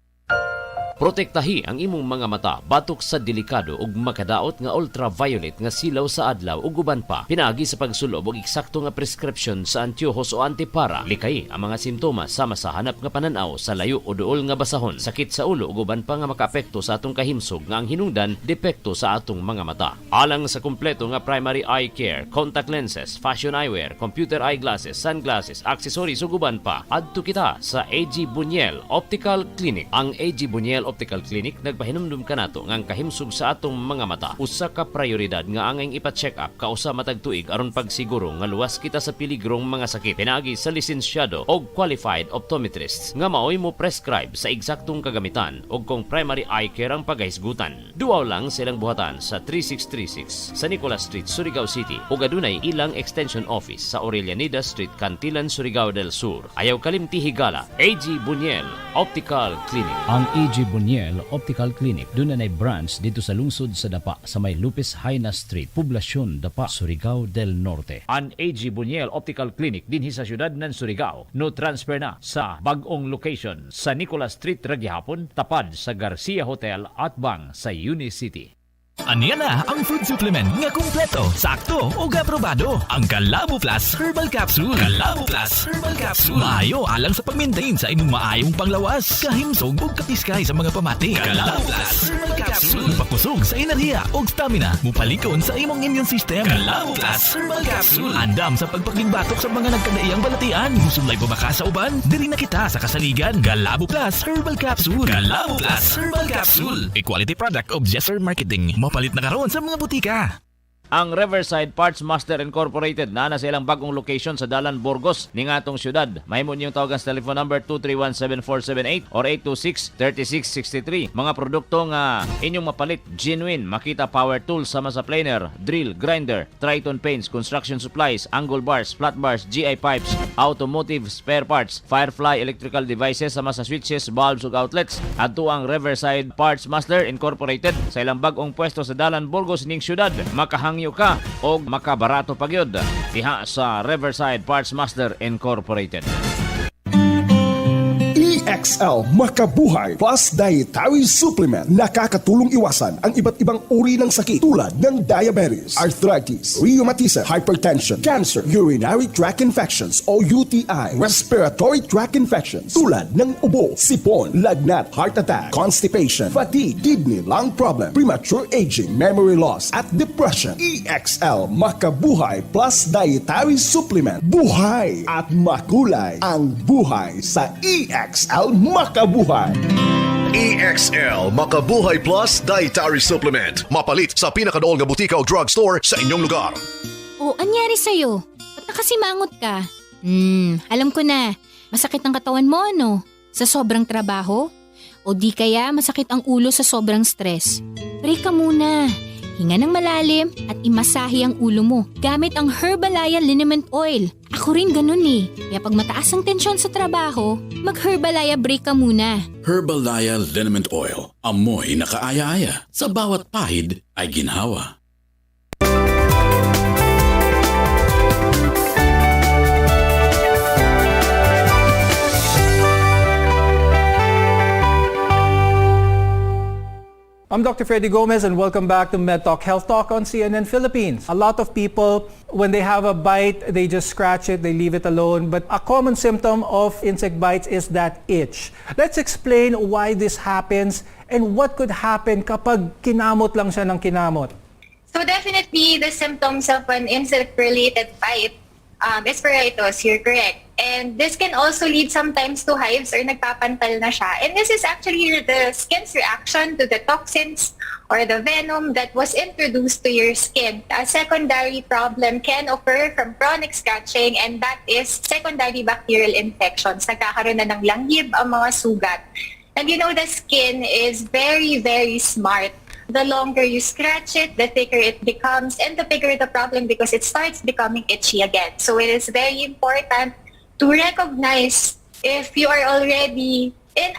Protektahi ang imong mga mata batok sa delikado ug makadaot nga ultraviolet nga silaw sa adlaw ug uban pa. Pinaagi sa pagsulob og eksakto nga prescription sa antiyohos o antipara. Likay ang mga simptomas sama sa hanap nga pananaw sa layo o duol nga basahon, sakit sa ulo ug uban pa nga makaapekto sa atong kahimsog nga ang hinungdan depekto sa atong mga mata. Alang sa kumpleto nga primary eye care, contact lenses, fashion eyewear, computer eyeglasses, sunglasses, accessories ug uban pa, adto kita sa AG Buñuel Optical Clinic. Ang AG Buñuel Optical Clinic nagpahinumdum kanato nga ang kahimsog sa atong mga mata usa ka prioridad nga angay ipa-check up kausa matag tuig aron pagsiguro nga luwas kita sa piligrong mga sakit. Pinaagi sa lisensyado o qualified optometrists nga maoy mo prescribe sa eksaktong kagamitan o kung primary eye care ang paghisgutan. Duaw lang silang buhatan sa 3636 sa Nicolas Street, Surigao City ug adunay ilang extension office sa Aurelianida Street, Cantilan, Surigao del Sur. Ayaw kalimti higala, AG Buñuel Optical Clinic. Ang AG Buniel Optical Clinic. Doon na branch dito sa lungsod sa Dapa sa may Lupis Haina Street, Poblasyon Dapa, Surigao del Norte. An AG Buniel Optical Clinic dinhi sa syudad ng Surigao. No transfer na sa bagong location sa Nicolas Street Ragyahapon, tapad sa Garcia Hotel at bang sa Unicity. Aniya na ang food supplement nga kumpleto, sakto o aprobado. Ang Calabo Plus Herbal Capsule. Calabo Plus Herbal Capsule. Maayo alang sa pag-maintain sa imong maayong panglawas, kahimsog o kapiskay sa mga pamati. Calabo Plus Herbal Capsule. Mupakusog sa enerhiya o stamina. Mupalikon sa imong immune system. Calabo Plus Herbal Capsule. Andam sa pagpakingbatok sa mga nagkadaiyang balatian. Musulay pa baka sa uban? Diri na kita sa kasaligan. Calabo Plus Herbal Capsule. Calabo Plus Herbal Capsule. A quality product of Jesser Marketing. Mapalit na karon sa mga butika. Ang Riverside Parts Master Incorporated na silang bagong location sa Dalan, Burgos ning atong syudad. Mahimo niyong tawagan sa telephone number 231-7478 or 826-3663. Mga produkto nga inyong mapalit, genuine, Makita Power Tools sama sa planer, drill, grinder, Triton paints, construction supplies, angle bars, flat bars, GI pipes, automotive spare parts, Firefly electrical devices sama sa switches, bulbs ug outlets. Adto ang Riverside Parts Master Incorporated sa ilang bagong pwesto sa Dalan, Burgos ning syudad. Makahangyo ka o makabarato pagyod diha sa Riverside Parts Master Incorporated. EXL Makabuhay Plus Dietary Supplement. Nakakatulong iwasan ang iba't ibang uri ng sakit tulad ng diabetes, arthritis, rheumatism, hypertension, cancer, urinary tract infections o UTI, respiratory tract infections tulad ng ubo, sipon, lagnat, heart attack, constipation, fatigue, kidney, lung problem, premature aging, memory loss at depression. EXL Makabuhay Plus Dietary Supplement. Buhay at makulay ang buhay sa EXL Makabuhay. EXL Makabuhay Plus Dietary Supplement. Mapalit sa pinakadool nga butika o drugstore sa inyong lugar. O, anyari sa'yo? Ba't nakasimangot ka? Alam ko na. Masakit ang katawan mo, ano? Sa sobrang trabaho? O di kaya masakit ang ulo sa sobrang stress? Break ka muna. Hinga ng malalim at imasahe ang ulo mo gamit ang Herbalaya Liniment Oil. Ako rin ganun eh. Kaya pag mataas ang tensyon sa trabaho, mag-Herbalaya break ka muna. Herbalaya Liniment Oil. Amoy na kaaya-aya. Sa bawat pahid ay ginhawa. I'm Dr. Freddy Gomez and welcome back to MedTalk Health Talk on CNN Philippines. A lot of people, when they have a bite, they just scratch it, they leave it alone. But a common symptom of insect bites is that itch. Let's explain why this happens and what could happen kapag kinamot lang siya ng kinamot. So definitely the symptoms of an insect-related bite is pruritus, you're correct. And this can also lead sometimes to hives or nagpapantal na siya. And this is actually the skin's reaction to the toxins or the venom that was introduced to your skin. A secondary problem can occur from chronic scratching, and that is secondary bacterial infections. Nagkakaroon na ng langhib ang mga sugat. And you know, the skin is very, very smart. The longer you scratch it, the thicker it becomes, and the bigger the problem because it starts becoming itchy again. So it is very important to recognize if you are already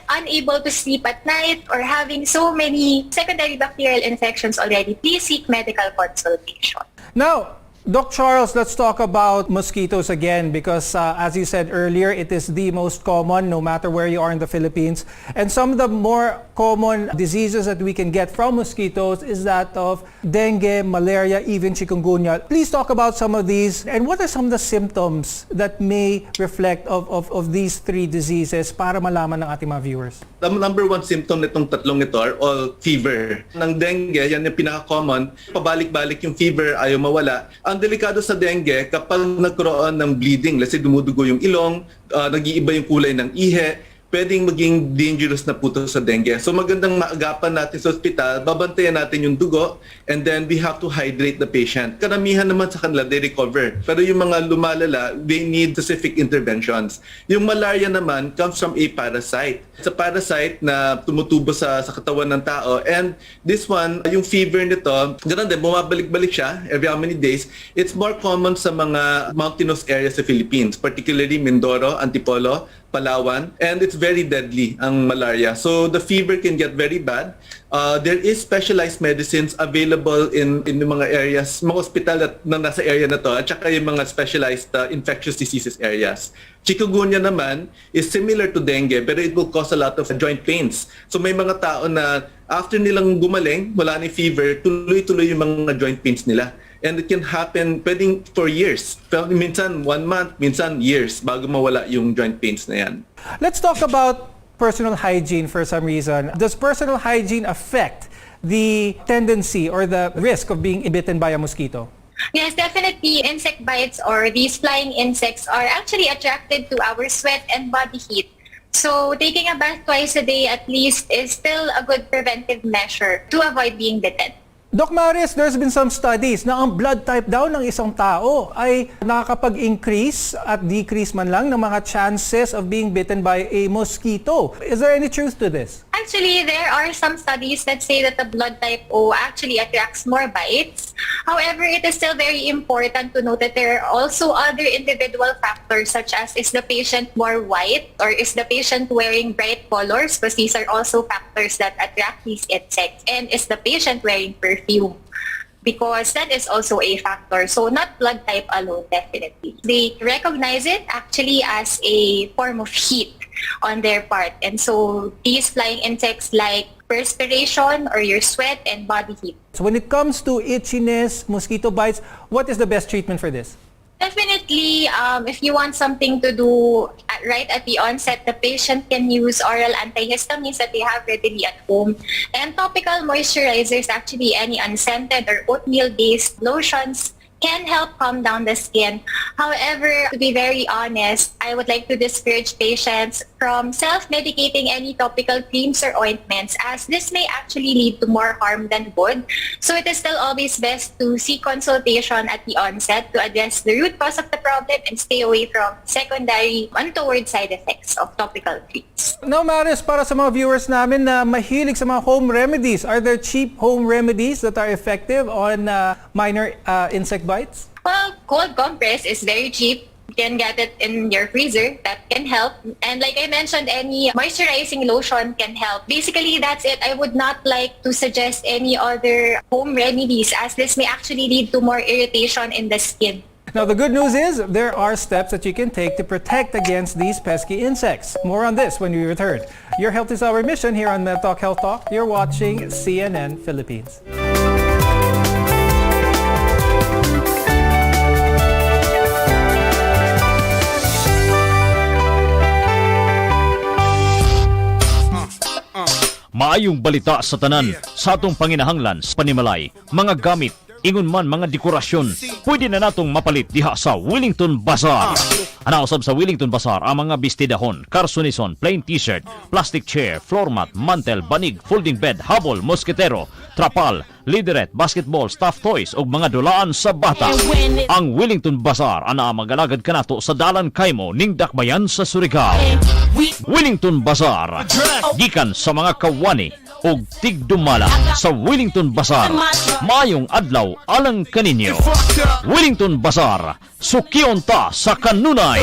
unable to sleep at night or having so many secondary bacterial infections already. Please seek medical consultation. Now, Doc Charles, let's talk about mosquitoes again because as you said earlier, it is the most common no matter where you are in the Philippines. And some of the more common diseases that we can get from mosquitoes is that of dengue, malaria, even chikungunya. Please talk about some of these and what are some of the symptoms that may reflect of these three diseases para malaman ng ating mga viewers. The number one symptom nitong tatlong ito are all fever. Ng dengue, yan yung pinaka-common. Pabalik-balik yung fever, ayaw mawala. Ang delikado sa dengue, kapag nagkaroon ng bleeding, let's say dumudugo yung ilong, nag-iiba yung kulay ng ihe, pwedeng maging dangerous na po sa dengue. So magandang maagapan natin sa ospital, babantayan natin yung dugo, and then we have to hydrate the patient. Karamihan naman sa kanila, they recover. Pero yung mga lumalala, they need specific interventions. Yung malaria naman comes from a parasite. It's a parasite na tumutubo sa katawan ng tao. And this one, yung fever nito, ganun din, bumabalik-balik siya every how many days. It's more common sa mga mountainous areas sa Philippines, particularly Mindoro, Antipolo, Palawan, and it's very deadly ang malaria. So the fever can get very bad. There is specialized medicines available in the mga areas, mga hospital na nasa area na to, at saka yung mga specialized infectious diseases areas. Chikungunya naman is similar to dengue, pero it will cause a lot of joint pains. So may mga tao na after nilang gumaling, wala ni fever, tuloy-tuloy yung mga joint pains nila. And it can happen pwedeng for years. Minsan 1 month, minsan years bago mawala yung joint pains na yan. Let's talk about personal hygiene for some reason. Does personal hygiene affect the tendency or the risk of being bitten by a mosquito? Yes, definitely. Insect bites or these flying insects are actually attracted to our sweat and body heat. So taking a bath twice a day at least is still a good preventive measure to avoid being bitten. Doc Maris, there's been some studies na ang blood type daw ng isang tao ay nakakapag-increase at decrease man lang ng mga chances of being bitten by a mosquito. Is there any truth to this? Actually, there are some studies that say that the blood type O actually attracts more bites. However, it is still very important to note that there are also other individual factors such as is the patient more white or is the patient wearing bright colors, because these are also factors that attract these insects, and is the patient wearing perfume, because that is also a factor. So not blood type alone, definitely. They recognize it actually as a form of heat on their part. And so these flying insects like perspiration or your sweat and body heat. So when it comes to itchiness, mosquito bites, what is the best treatment for this? Definitely, if you want something to do right at the onset, the patient can use oral antihistamines that they have readily at home. And topical moisturizers, actually any unscented or oatmeal-based lotions, can help calm down the skin. However, to be very honest, I would like to discourage patients from self-medicating any topical creams or ointments, as this may actually lead to more harm than good. So it is still always best to seek consultation at the onset to address the root cause of the problem and stay away from secondary untoward side effects of topical creams. Now, Maris, para sa mga viewers namin na mahilig sa mga home remedies, are there cheap home remedies that are effective on minor insect bites? Well, cold compress is very cheap. You can get it in your freezer. That can help. And like I mentioned, any moisturizing lotion can help. Basically, that's it. I would not like to suggest any other home remedies, as this may actually lead to more irritation in the skin. Now, the good news is there are steps that you can take to protect against these pesky insects. More on this when we return. Your health is our mission here on MedTalk Health Talk. You're watching CNN Philippines. Maayong balita sa tanan sa atong panginahanglan sa panimalay, mga gamit, ingon man mga dekorasyon, pwede na natong mapalit diha sa Wellington Bazaar. Anausab sa Wellington Bazaar ang mga bestidahon, karsunison, plain t-shirt, plastic chair, floor mat, mantel, banig, folding bed, habol, mosketero, trapal, lideret, basketball, stuffed toys ug mga dulaan sa bata. Ang Wellington Bazaar ana magalagad kanato sa Dalan Kaimo ning Dakbayan sa Surigao. Wellington Bazaar, gikan sa mga kawani ug tigdumala sa Wellington Bazaar. Mayong adlaw alang kaninyo. Wellington Bazaar, sukiyon ta sa kanunay.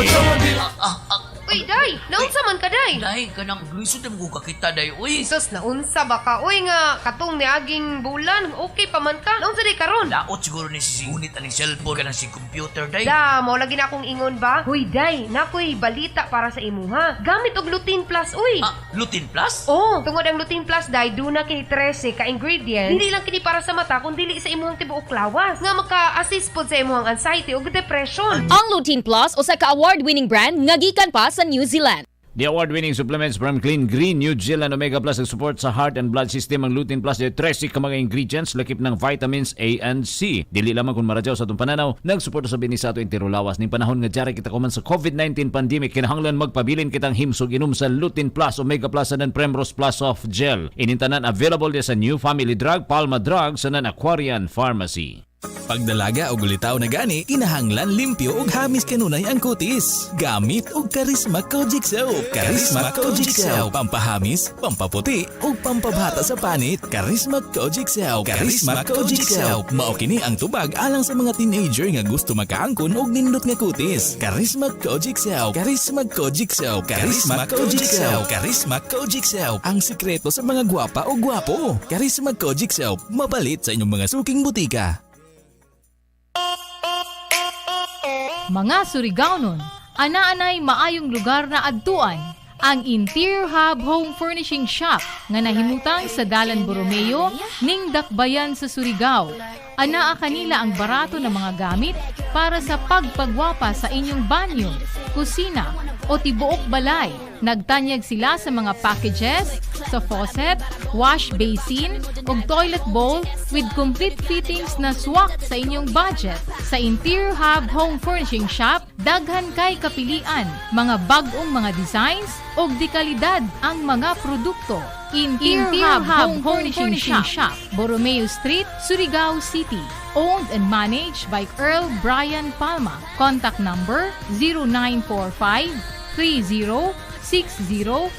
Uy, day! Naunsa man ka, day? Day, kanang lisod na mo kakita, day. Uy! Sus, naunsa ba ka? Uy nga, katong ni aging bulan. Okay pa man ka? Naunsa day karon? Laot siguro ni sigunit aning cellphone ka ng si computer, day. Da, mo lagi na akong ingon ba? Uy, day, nakoy balita para sa imo, ha? Gamit og Lutein Plus, uy! Lutein Plus? Oo, tungod ang Lutein Plus, day, duna kini 13 ka-ingredients. Hindi lang kini para sa mata, kundi sa imuhang tibuok lawas. Nga maka-assist pod sa imuhang anxiety ug depression. Ang Lutein Plus o sa ka-award-winning brand nga gikan pa sa New Zealand. The award-winning supplements from Clean Green New Zealand Omega Plus nag-support sa heart and blood system. Ang Lutein Plus ay 13 ka mga ingredients lakip ng vitamins A and C. Dili lamang kung maradyaw sa itong pananaw, nag-support sa bini sa ato intiro lawas. Ning panahon nga jari kita kuman sa COVID-19 pandemic, kinahanglan magpabilin kitang himsog inom sa Lutein Plus, Omega Plus, and Primrose Plus Soft Gel. Inintanan available sa New Family Drug, Palma Drug, sa Aquarian Pharmacy. Pagdalaga og ulitaw na gani, kinahanglan limpyo ug hamis kanunay ang kutis. Gamit og Karisma Kojic Soap. Karisma Kojic Soap, pampahamis, pampaputi ug pampabata sa panit. Karisma Kojic Soap. Karisma Kojic Soap. Mao kini ang tubag alang sa mga teenager nga gusto makaangkon og nindot nga kutis. Karisma Kojic Soap. Karisma Kojic Soap. Karisma Kojic Soap. Karisma Kojic Soap. Ang sikreto sa mga gwapa o gwapo. Karisma Kojic Soap. Mapalit sa inyong mga suking butika. Mga Surigaonon, ana-anay maayong lugar na adtuan ang Interior Hub Home Furnishing Shop nga nahimutang sa Dalan Borromeo ning Dakbayan sa Surigao. Anaa kanila ang barato na mga gamit para sa pagpagwapa sa inyong banyo, kusina o tibuok balay. Nagtanyag sila sa mga packages, sa faucet, wash basin o toilet bowl with complete fittings na swak sa inyong budget. Sa Interior Hub Home Furnishing Shop, daghan kay kapilian, mga bagong mga designs o dekalidad ang mga produkto. Interior Hub Home Furnishing Shop, Borromeo Street, Surigao City. Owned and managed by Earl Brian Palma. Contact number 0945 30-60-648.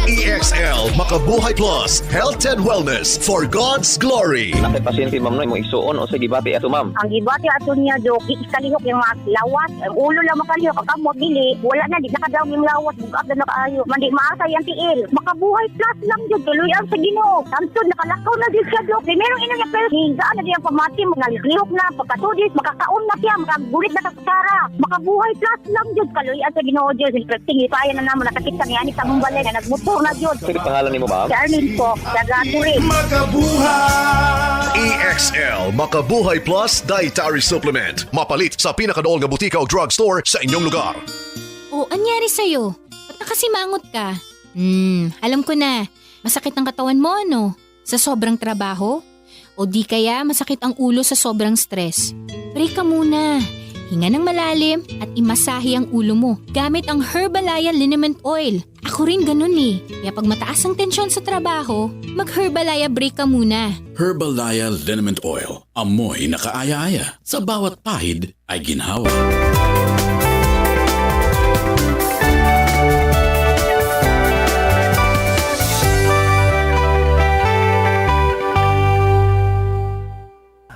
EXL Makabuhay Plus Health and Wellness for God's Glory. Nakay pasyente ma'am no mo isuon o sa gibati ato ma'am. Ang gibati ato niya do ikalihok yung mga lawas, ang ulo lang makalihok ang kamot dili, wala na di nakadaw yung lawas, bugab na nakaayo. Mandi maasa yang tiil. Makabuhay Plus lang jud tuloyan sa Ginoo. Samsud nakalakaw na di siya do. Primero ina niya pero hinga na di ang pamati mga lihok na pagkatudis makakaon na siya, makagulit na sa kusara. Makabuhay Plus lang jud kaluyan sa Ginoo jud. Tingin pa yan na naman nakakita ni ani sa mumbalay na nagmotor na jud. Sige pangalan nimo ma'am? Si Arlene po, Dagaturin. Makabuhay! EXL Makabuhay Plus Dietary Supplement. Mapalit sa pinakadool nga butika o drugstore sa inyong lugar. O, anyari sa'yo? Ba't nakasimangot ka? Alam ko na. Masakit ang katawan mo, ano? Sa sobrang trabaho? O di kaya masakit ang ulo sa sobrang stress? Break ka muna. Hinga ng malalim at imasahe ang ulo mo gamit ang Herbalaya Liniment Oil. Ako rin ganun eh. Kaya pag mataas ang tensyon sa trabaho, mag-Herbalaya break ka muna. Herbalaya Liniment Oil. Amoy na kaaya-aya. Sa bawat pahid ay ginhawa.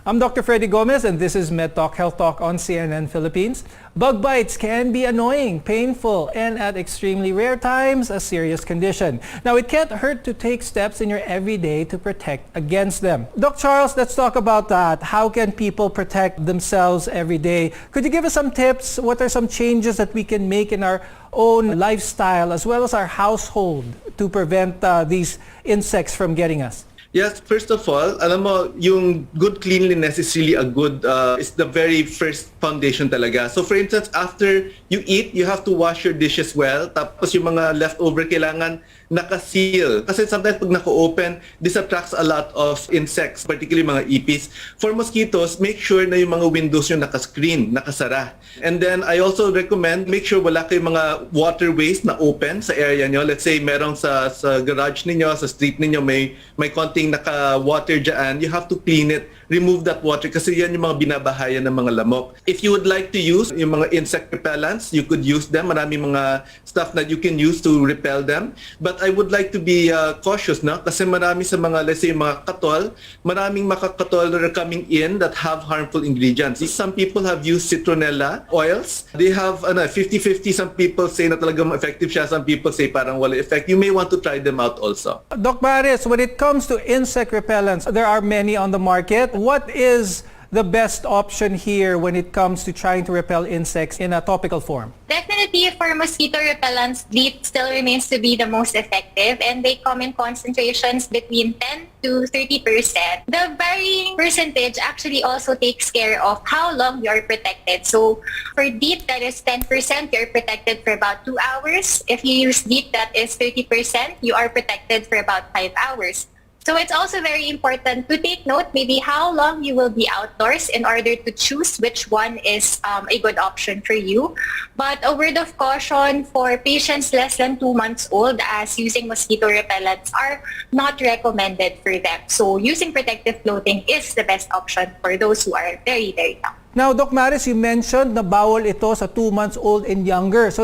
I'm Dr. Freddy Gomez and this is Med Talk Health Talk on CNN Philippines. Bug bites can be annoying, painful, and at extremely rare times, a serious condition. Now, it can't hurt to take steps in your everyday to protect against them. Doc Charles, let's talk about that. How can people protect themselves every day? Could you give us some tips? What are some changes that we can make in our own lifestyle as well as our household to prevent these insects from getting us? Yes, first of all, alam mo, yung good cleanliness is really a good, is the very first foundation talaga. So for instance, after you eat, you have to wash your dishes well. Tapos yung mga leftover kailangan naka-seal. Kasi sometimes pag naka-open, this attracts a lot of insects, particularly mga ipis. For mosquitoes, make sure na yung mga windows nyo naka-screen, nakasara. And then I also recommend, make sure wala kayong mga waterways na open sa area nyo. Let's say merong sa garage ninyo, sa street ninyo, may konting naka-water dyan. You have to clean it, remove that water kasi yan yung mga binabahayan ng mga lamok. If you would like to use yung mga insect repellents, you could use them. Maraming mga stuff that you can use to repel them. But I would like to be cautious na kasi marami sa mga, let's say, mga katol, maraming makakatol that are coming in that have harmful ingredients. Some people have used citronella oils. They have 50-50. Some people say na talagang effective siya. Some people say parang wala effect. You may want to try them out also. Doc Maris, when it comes to insect repellents, there are many on the market. What is the best option here when it comes to trying to repel insects in a topical form? Definitely for mosquito repellents, DEET still remains to be the most effective and they come in concentrations between 10 to 30%. The varying percentage actually also takes care of how long you are protected. So for DEET, that is 10%, you're protected for about 2 hours. If you use DEET, that is 30%, you are protected for about 5 hours. So it's also very important to take note maybe how long you will be outdoors in order to choose which one is a good option for you. But a word of caution for patients less than 2 months old, as using mosquito repellents are not recommended for them. So using protective clothing is the best option for those who are very, very young. Now, Doc Maris, you mentioned na bawal ito sa 2 months old and younger. So